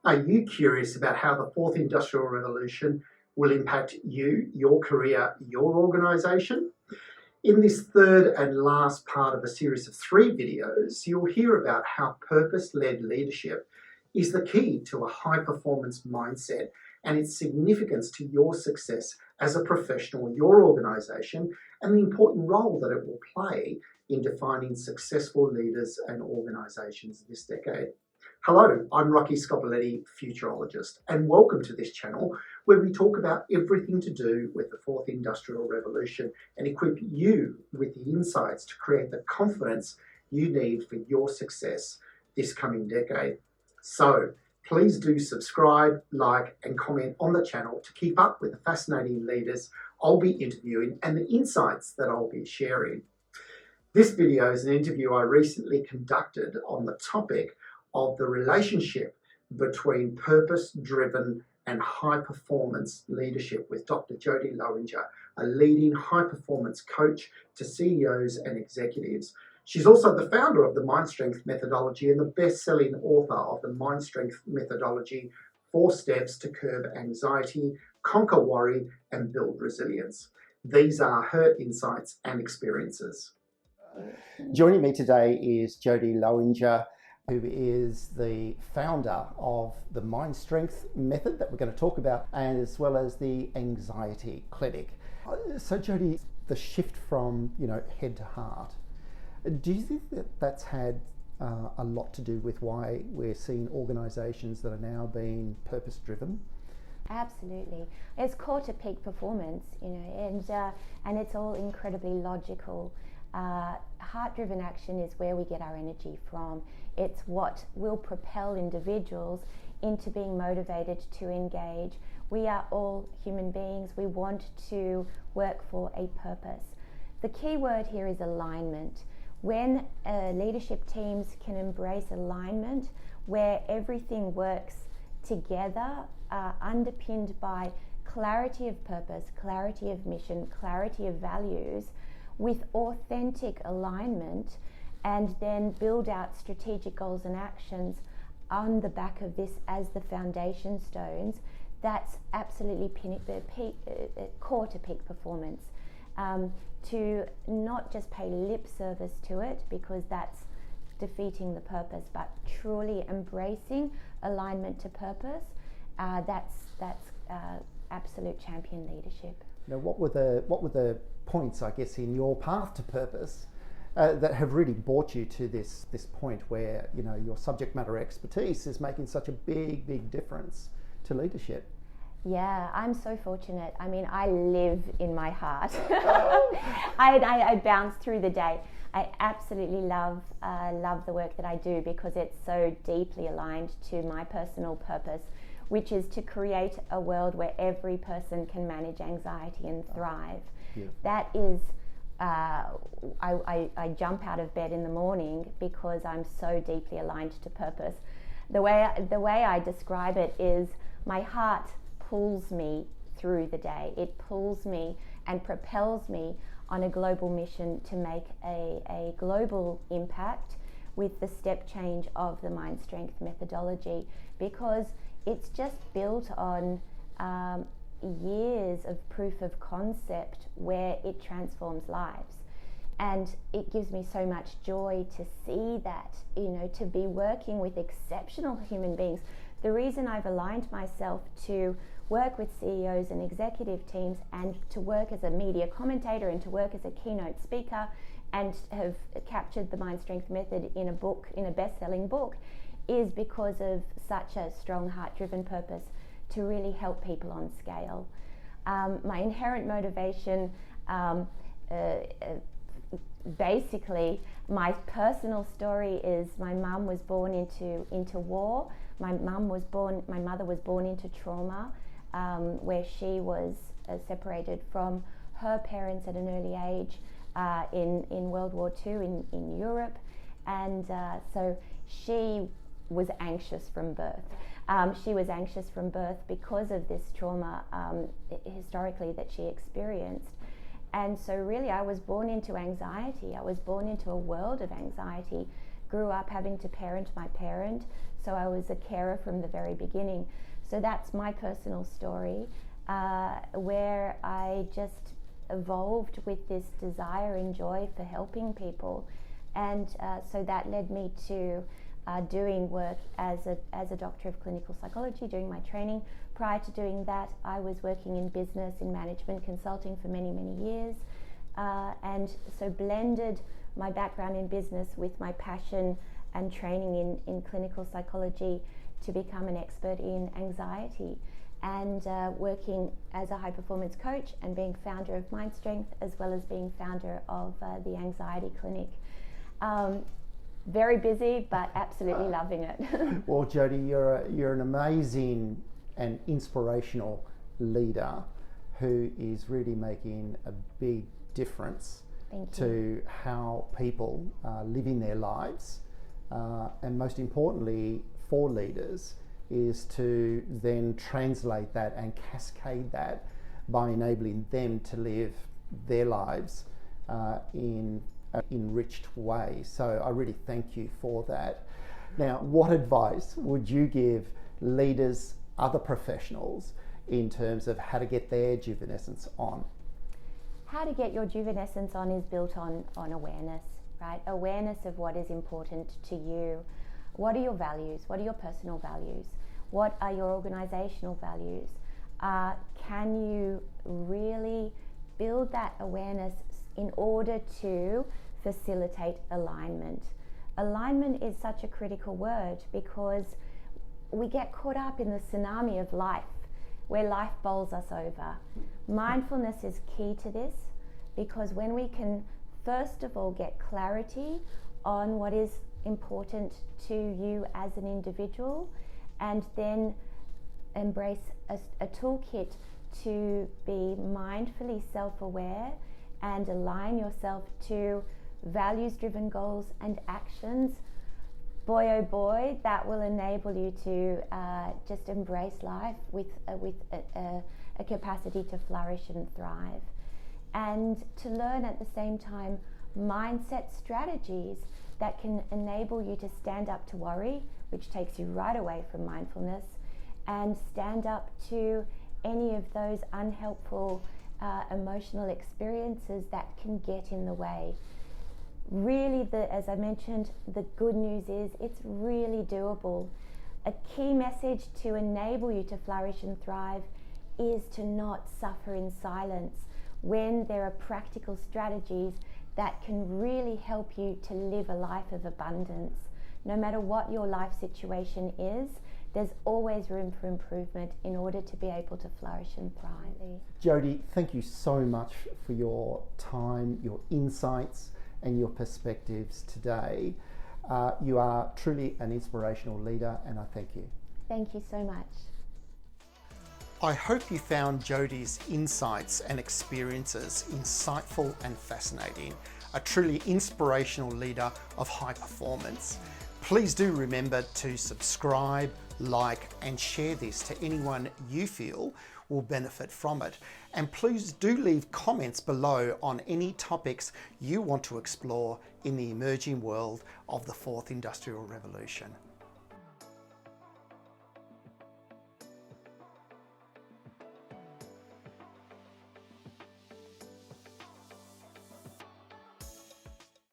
Are you curious about how the fourth industrial revolution will impact you, your career, your organisation? In this third and last part of a series of 3 videos, you'll hear about how purpose-led leadership is the key to a high-performance mindset and its significance to your success as a professional, your organisation, and the important role that it will play in defining successful leaders and organisations this decade. Hello, I'm Rocky Scopoletti, futurologist, and welcome to this channel where we talk about everything to do with the fourth industrial revolution and equip you with the insights to create the confidence you need for your success this coming decade. So please do subscribe, like, and comment on the channel to keep up with the fascinating leaders I'll be interviewing and the insights that I'll be sharing. This video is an interview I recently conducted on the topic of the relationship between purpose-driven and high-performance leadership with Dr Jodie Lowinger, a leading high-performance coach to CEOs and executives. She's also the founder of the Mind Strength methodology and the best-selling author of the Mind Strength methodology, 4 Steps to Curb Anxiety, Conquer Worry, and Build Resilience. These are her insights and experiences. Joining me today is Jodie Lowinger, who is the founder of the Mind Strength method that we're going to talk about, and as well as the Anxiety Clinic. So Jodie, the shift from head to heart, do you think that that's had a lot to do with why we're seeing organisations that are now being purpose-driven? Absolutely. It's core to peak performance, and it's all incredibly logical. Heart-driven action is where we get our energy from. It's what will propel individuals into being motivated to engage. We are all human beings. We want to work for a purpose. The key word here is alignment. When leadership teams can embrace alignment, where everything works together, underpinned by clarity of purpose, clarity of mission, clarity of values, with authentic alignment, and then build out strategic goals and actions on the back of this as the foundation stones, that's absolutely core to peak performance. To not just pay lip service to it, because that's defeating the purpose, but truly embracing alignment to purpose, that's absolute champion leadership. Now, what were the points, I guess, in your path to purpose that have really brought you to this point where your subject matter expertise is making such a big difference to leadership? Yeah, I'm so fortunate. I mean, I live in my heart. I bounce through the day. I absolutely love the work that I do because it's so deeply aligned to my personal purpose, which is to create a world where every person can manage anxiety and thrive. Yeah. That is, I jump out of bed in the morning because I'm so deeply aligned to purpose. The way I describe it is my heart pulls me through the day. It pulls me and propels me on a global mission to make a global impact with the step change of the Mind Strength methodology, because it's just built on years of proof of concept where it transforms lives. And it gives me so much joy to see that, to be working with exceptional human beings. The reason I've aligned myself to work with CEOs and executive teams, and to work as a media commentator, and to work as a keynote speaker, and have captured the Mind Strength method in a book, in a best-selling book, is because of such a strong heart-driven purpose to really help people on scale. My inherent motivation, basically, my personal story is my mum was born into war. My mother was born into trauma, where she was separated from her parents at an early age in World War II in Europe, and so she was anxious from birth. She was anxious from birth because of this trauma historically that she experienced. And so really I was born into anxiety. I was born into a world of anxiety grew up having to parent my parent, so I was a carer from the very beginning. So that's my personal story, where I just evolved with this desire and joy for helping people. And so that led me to doing work as a doctor of clinical psychology, doing my training. Prior to doing that, I was working in business, in management consulting for many, many years. And so blended my background in business with my passion and training in clinical psychology to become an expert in anxiety, and working as a high performance coach and being founder of Mind Strength, as well as being founder of the Anxiety Clinic. Very busy, but absolutely loving it. Well, Jodie, you're an amazing and inspirational leader who is really making a big difference to how people are living their lives, and most importantly for leaders is to then translate that and cascade that by enabling them to live their lives in an enriched way. So I really thank you for that. Now, what advice would you give leaders, other professionals, in terms of how to get their juvenescence on? How to get your juvenescence on is built on awareness, right? Awareness of what is important to you. What are your values? What are your personal values? What are your organizational values? Can you really build that awareness in order to facilitate alignment? Alignment is such a critical word because we get caught up in the tsunami of life, where life bowls us over. Mindfulness is key to this, because when we can first of all get clarity on what is important to you as an individual, and then embrace a toolkit to be mindfully self-aware and align yourself to values-driven goals and actions, boy oh boy, that will enable you to just embrace life with a capacity to flourish and thrive, and to learn at the same time mindset strategies that can enable you to stand up to worry, which takes you right away from mindfulness, and stand up to any of those unhelpful emotional experiences that can get in the way. Really, as I mentioned, the good news is it's really doable. A key message to enable you to flourish and thrive is to not suffer in silence when there are practical strategies that can really help you to live a life of abundance. No matter what your life situation is, there's always room for improvement in order to be able to flourish and thrive. Jodie, thank you so much for your time, your insights, and your perspectives today. You are truly an inspirational leader, and I thank you. Thank you so much. I hope you found Jodie's insights and experiences insightful and fascinating. A truly inspirational leader of high performance. Please do remember to subscribe, like, and share this to anyone you feel will benefit from it. And please do leave comments below on any topics you want to explore in the emerging world of the Fourth Industrial Revolution.